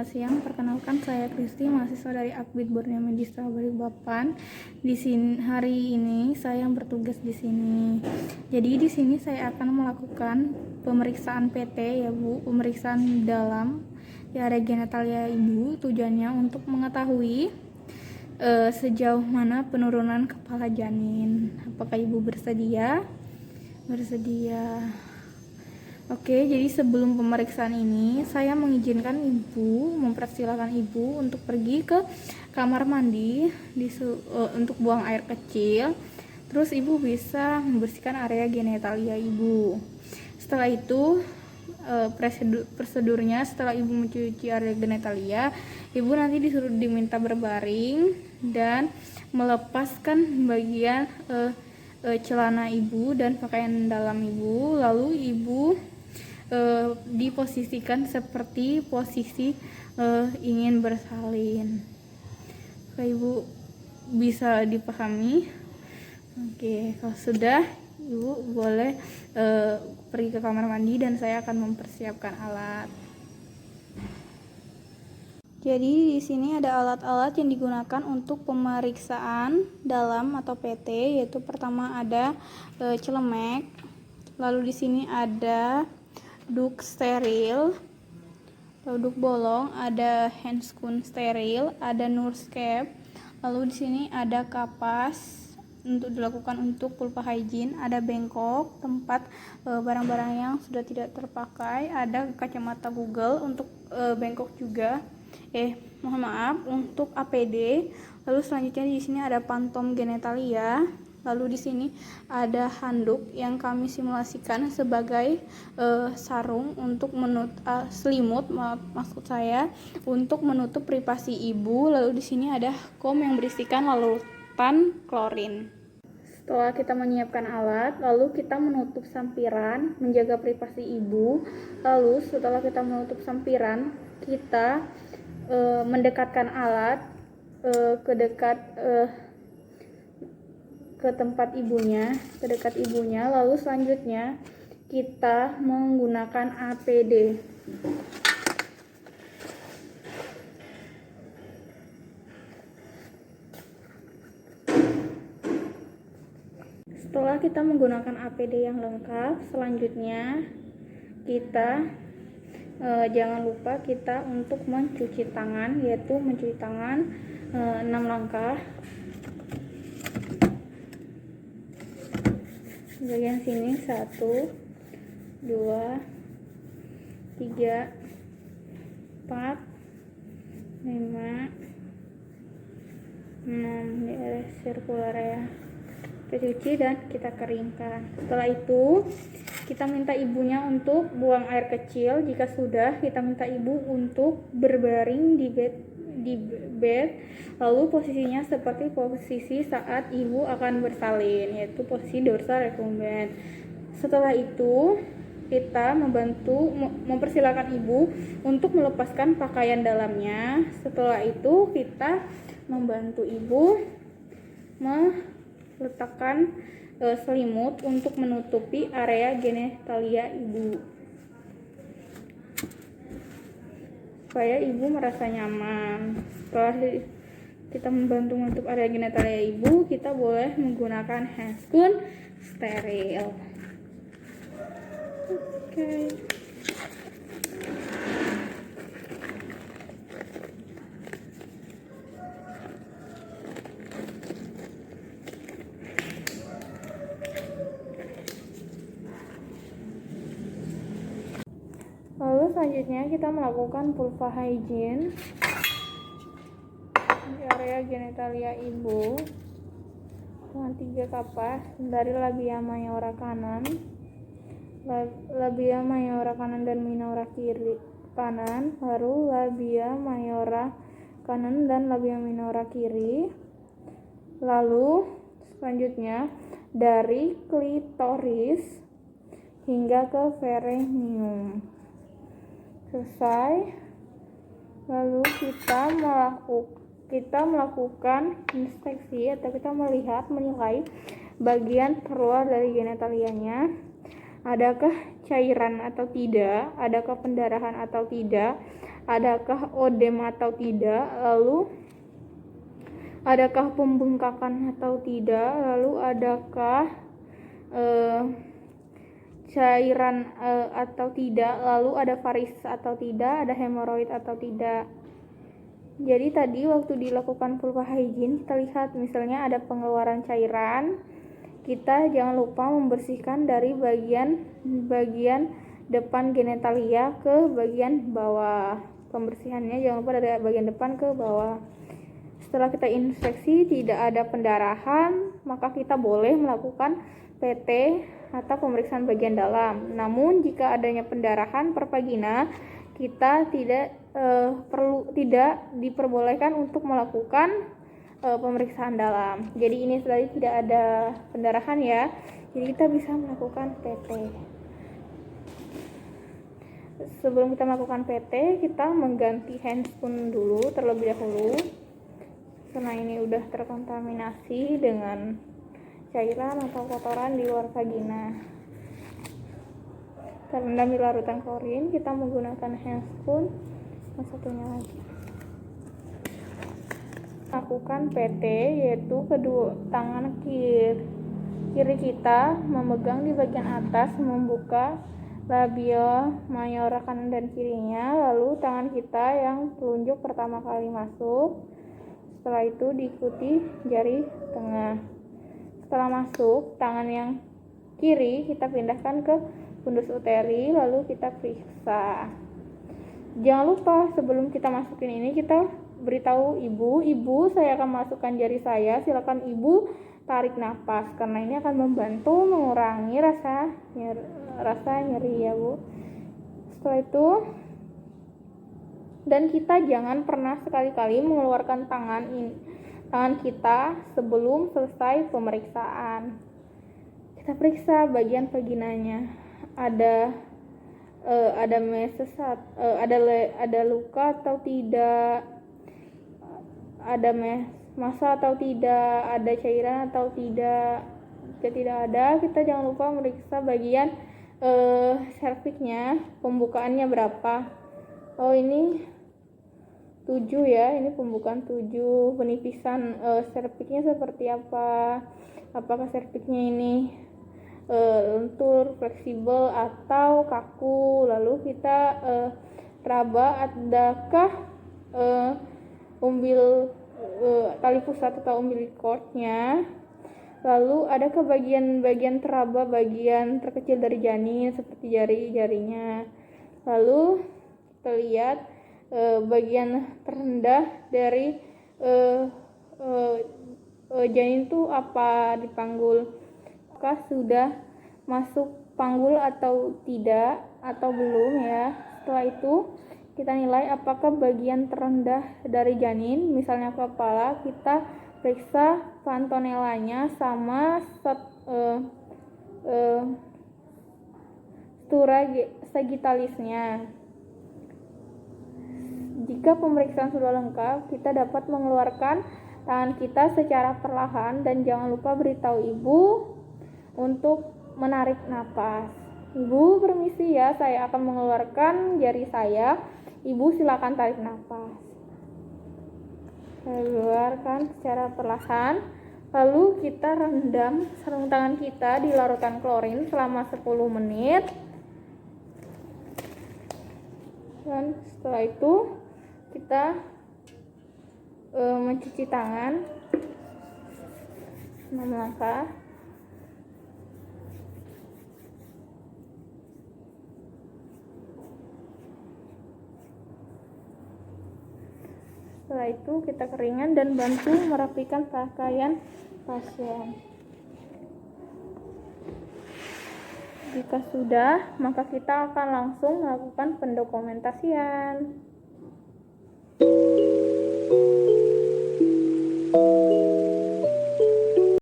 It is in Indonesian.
selamat siang. Perkenalkan, saya Kristi, mahasiswa dari Akbid Borneo Medistra Balikpapan. Di sini hari ini saya bertugas di sini. Jadi di sini saya akan melakukan pemeriksaan PT ya Bu, pemeriksaan dalam di area genitalia Ibu. Tujuannya untuk mengetahui sejauh mana penurunan kepala janin. Apakah Ibu bersedia? Bersedia. Oke, jadi sebelum pemeriksaan ini, saya mengizinkan Ibu, mempersilahkan Ibu untuk pergi ke kamar mandi untuk buang air kecil. Terus Ibu bisa membersihkan area genitalia Ibu. Setelah itu, prosedurnya setelah Ibu mencuci area genitalia, Ibu nanti disuruh diminta berbaring dan melepaskan bagian celana Ibu dan pakaian dalam Ibu. Lalu Ibu diposisikan seperti posisi ingin bersalin. Oke, Ibu bisa dipahami? Oke, kalau sudah, Ibu boleh pergi ke kamar mandi dan saya akan mempersiapkan alat. Jadi di sini ada alat-alat yang digunakan untuk pemeriksaan dalam atau PT, yaitu pertama ada celemek, lalu di sini ada duk steril, duk bolong, ada handscoon steril, ada nurscape, lalu di sini ada kapas untuk dilakukan untuk pulpa hygiene, ada bengkok tempat barang-barang yang sudah tidak terpakai, ada kacamata Google untuk bengkok juga. Mohon maaf, untuk APD. Lalu selanjutnya di sini ada pantom genitalia. Lalu di sini ada handuk yang kami simulasikan sebagai sarung untuk selimut, maksud saya, untuk menutup privasi Ibu. Lalu di sini ada kom yang berisikan larutan klorin. Setelah kita menyiapkan alat, lalu kita menutup sampiran, menjaga privasi Ibu. Lalu setelah kita menutup sampiran, kita mendekatkan alat ke tempat ibunya, ke dekat ibunya. Lalu selanjutnya kita menggunakan APD. Setelah kita menggunakan APD yang lengkap, selanjutnya kita jangan lupa kita untuk mencuci tangan, yaitu mencuci tangan 6 langkah. Bagian sini 1, 2, 3, 4, 5, 6 di area sirkular ya. Kita cuci dan kita keringkan. Setelah itu kita minta ibunya untuk buang air kecil. Jika sudah, kita minta ibu untuk berbaring di bed, lalu posisinya seperti posisi saat ibu akan bersalin, yaitu posisi dorsal recumbent. Setelah itu kita mempersilahkan ibu untuk melepaskan pakaian dalamnya. Setelah itu kita membantu ibu meletakkan selimut untuk menutupi area genitalia ibu, supaya ibu merasa nyaman. Setelah kita membantu menutup area genitalia ibu, kita boleh menggunakan handscoon steril. Oke. Lalu selanjutnya kita melakukan vulva hygiene di area genitalia ibu dengan 3 kapas dari labia mayora kanan, labia mayora kanan dan minora kiri kanan, lalu labia mayora kanan dan labia minora kiri. Lalu selanjutnya dari klitoris hingga ke perineum. Selesai, lalu kita melakukan inspeksi atau kita menilai bagian terluar dari genitalianya. Adakah cairan atau tidak, adakah pendarahan atau tidak, adakah odem atau tidak, lalu adakah pembengkakan atau tidak, lalu adakah cairan atau tidak, lalu ada varis atau tidak, ada hemoroid atau tidak. Jadi tadi waktu dilakukan vulva hygiene kita lihat misalnya ada pengeluaran cairan, kita jangan lupa membersihkan dari bagian depan genitalia ke bagian bawah. Pembersihannya jangan lupa dari bagian depan ke bawah. Setelah kita inspeksi tidak ada pendarahan, maka kita boleh melakukan PT atau pemeriksaan bagian dalam. Namun jika adanya pendarahan per vagina, kita tidak diperbolehkan untuk melakukan pemeriksaan dalam. Jadi ini tadi tidak ada pendarahan ya. Jadi kita bisa melakukan PT. Sebelum kita melakukan PT, kita mengganti handscoon dulu terlebih dahulu. Karena ini udah terkontaminasi dengan cairan atau kotoran di luar vagina. Kita rendam di larutan klorin, kita menggunakan handscoon. Satunya lagi. Lakukan PT, yaitu kedua tangan kiri kita memegang di bagian atas, membuka labia mayora kanan dan kirinya, lalu tangan kita yang telunjuk pertama kali masuk, setelah itu diikuti jari tengah. Setelah masuk, tangan yang kiri kita pindahkan ke fundus uteri, lalu kita periksa. Jangan lupa sebelum kita masukin ini kita beritahu ibu saya akan masukkan jari saya, silakan ibu tarik nafas karena ini akan membantu mengurangi rasa nyeri ya Bu. Setelah itu, dan kita jangan pernah sekali-kali mengeluarkan tangan kita sebelum selesai pemeriksaan. Kita periksa bagian vaginanya, ada meses, ada luka atau tidak, ada massa atau tidak, ada cairan atau tidak. Jika tidak ada, kita jangan lupa meriksa bagian serviknya, pembukaannya berapa. Oh ini 7 ya, ini pembukaan 7. Penipisan serviknya seperti apa, apakah serviknya ini lentur, fleksibel atau kaku. Lalu kita raba adakah tali pusat atau umbilicordnya. Lalu adakah bagian teraba bagian terkecil dari janin seperti jari-jarinya. Lalu kita lihat bagian terendah dari janin itu apa di panggul, apakah sudah masuk panggul atau tidak atau belum ya. Setelah itu kita nilai apakah bagian terendah dari janin, misalnya kepala, kita periksa pantonelanya sama stura sagittalisnya. Jika pemeriksaan sudah lengkap, kita dapat mengeluarkan tangan kita secara perlahan dan jangan lupa beritahu ibu untuk menarik napas. Ibu permisi ya, saya akan mengeluarkan jari saya. Ibu silakan tarik napas. Keluarkan secara perlahan. Lalu kita rendam sarung tangan kita di larutan klorin selama 10 menit. Dan setelah itu kita mencuci tangan 6 langkah. Setelah itu kita keringkan dan bantu merapikan pakaian pasien. Jika sudah, maka kita akan langsung melakukan pendokumentasian.